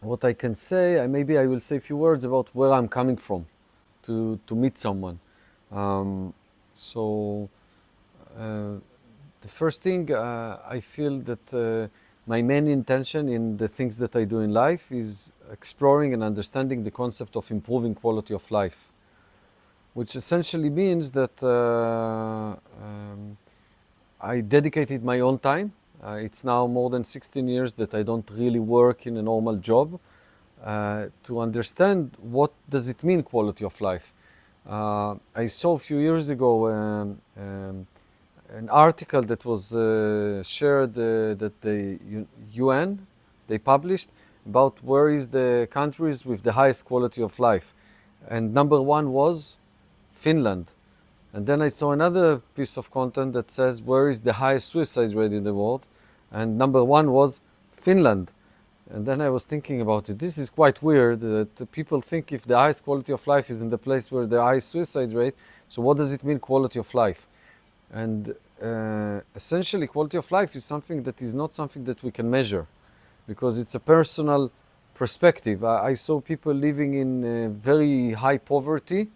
what I can say, maybe I will say a few words about where I'm coming from to meet someone. Um, so the first thing, I feel that my main intention in the things that I do in life is exploring and understanding the concept of improving quality of life, which essentially means that I dedicated my own time. It's now more than 16 years that I don't really work in a normal job to understand what does it mean quality of life. I saw a few years ago an article that was shared that the UN they published about where is the countries with the highest quality of life, and number one was Finland. And then I saw another piece of content that says where is the highest suicide rate in the world, and number one was Finland. And then I was thinking about it. This is quite weird that people think if the highest quality of life is in the place where the highest suicide rate, so what does it mean quality of life? And essentially, quality of life is something that is not something that we can measure because it's a personal perspective. I saw people living in very high poverty,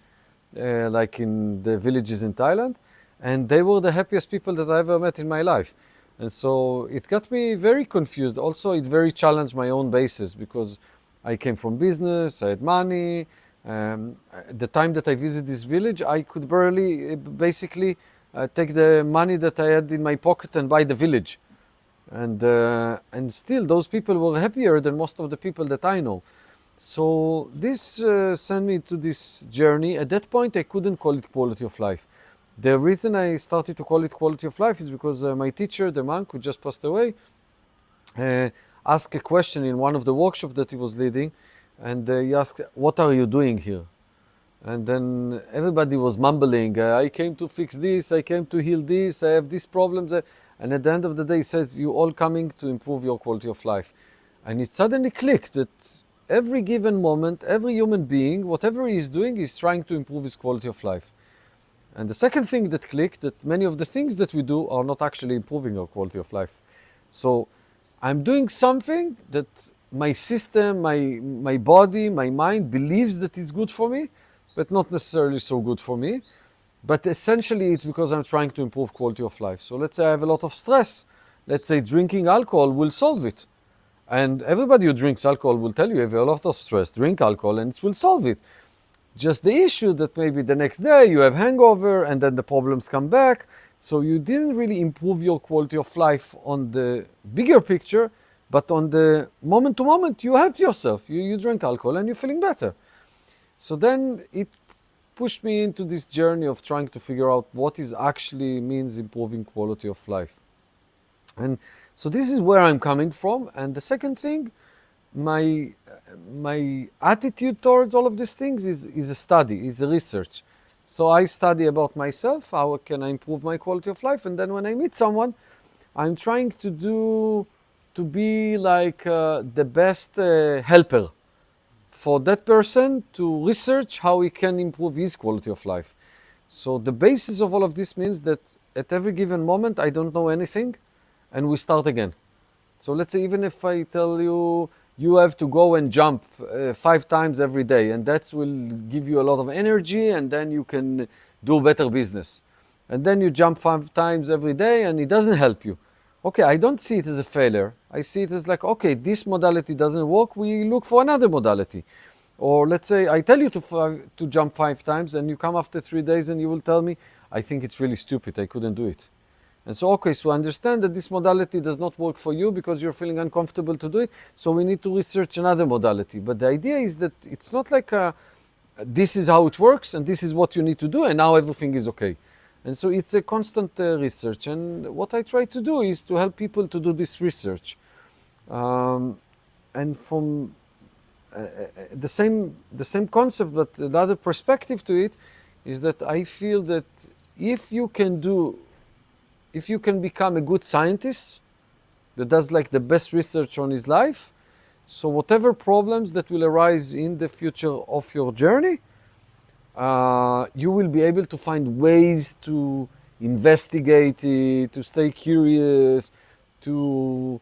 like in the villages in Thailand, and they were the happiest people that I ever met in my life. And so it got me very confused. Also, it very challenged my own basis because I came from business, I had money. At the time that I visited this village, I could barely basically take the money that I had in my pocket and buy the village. And still, those people were happier than most of the people that I know. So this sent me to this journey. At that point, I couldn't call it quality of life. The reason I started to call it quality of life is because my teacher, the monk who just passed away, uh, asked a question in one of the workshops that he was leading, and he asked, "What are you doing here?" And then everybody was mumbling, "I came to fix this, I came to heal this, I have these problems." And at the end of the day, he says, "You all coming to improve your quality of life." And it suddenly clicked that every given moment, every human being, whatever he is doing, is trying to improve his quality of life. And the second thing that clicked, that many of the things that we do are not actually improving our quality of life. So I'm doing something that my system, my body, my mind believes that is good for me, but not necessarily so good for me. But essentially, it's because I'm trying to improve quality of life. So let's say I have a lot of stress. Let's say drinking alcohol will solve it. And everybody who drinks alcohol will tell you if you have a lot of stress, drink alcohol and it will solve it. Just the issue that maybe the next day you have hangover and then the problems come back. So you didn't really improve your quality of life on the bigger picture, but on the moment to moment, you helped yourself. You drink alcohol and you're feeling better. So then it pushed me into this journey of trying to figure out what is actually means improving quality of life. And so this is where I'm coming from. And the second thing, my my attitude towards all of these things is a study, is a research. So I study about myself, how can I improve my quality of life, and then when I meet someone, I'm trying to be like the best helper for that person to research how he can improve his quality of life. So the basis of all of this means that at every given moment I don't know anything, and we start again. So let's say even if I tell you you have to go and jump 5 times every day, and that will give you a lot of energy, and then you can do better business. And then you jump 5 times every day, and it doesn't help you. Okay, I don't see it as a failure. I see it as like, okay, this modality doesn't work. We look for another modality. Or let's say I tell you to jump 5 times, and you come after 3 days, and you will tell me, I think it's really stupid. I couldn't do it. And so, okay, so understand that this modality does not work for you because you're feeling uncomfortable to do it. So we need to research another modality. But the idea is that it's not like this is how it works and this is what you need to do and now everything is okay. And so it's a constant research. And what I try to do is to help people to do this research. Um, and from the same concept, but another perspective to it is that I feel that if you can do if you can become a good scientist that does like the best research on his life, so whatever problems that will arise in the future of your journey, you will be able to find ways to investigate it, to stay curious, to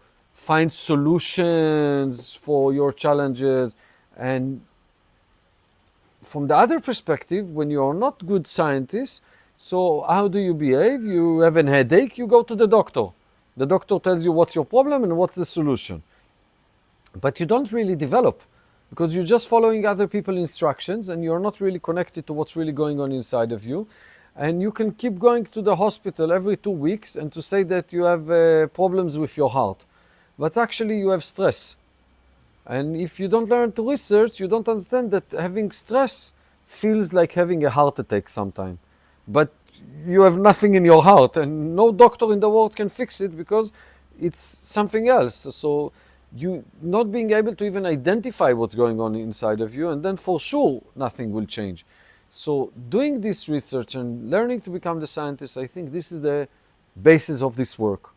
find solutions for your challenges. And from the other perspective, when you are not good scientists, so how do you behave? You have a headache, you go to the doctor. The doctor tells you what's your problem and what's the solution. But you don't really develop because you're just following other people's instructions and you're not really connected to what's really going on inside of you. And you can keep going to the hospital every 2 weeks and to say that you have problems with your heart. But actually you have stress. And if you don't learn to research, you don't understand that having stress feels like having a heart attack sometimes. But you have nothing in your heart, and no doctor in the world can fix it because it's something else. So you not being able to even identify what's going on inside of you, and then for sure nothing will change. So doing this research and learning to become the scientist, I think this is the basis of this work.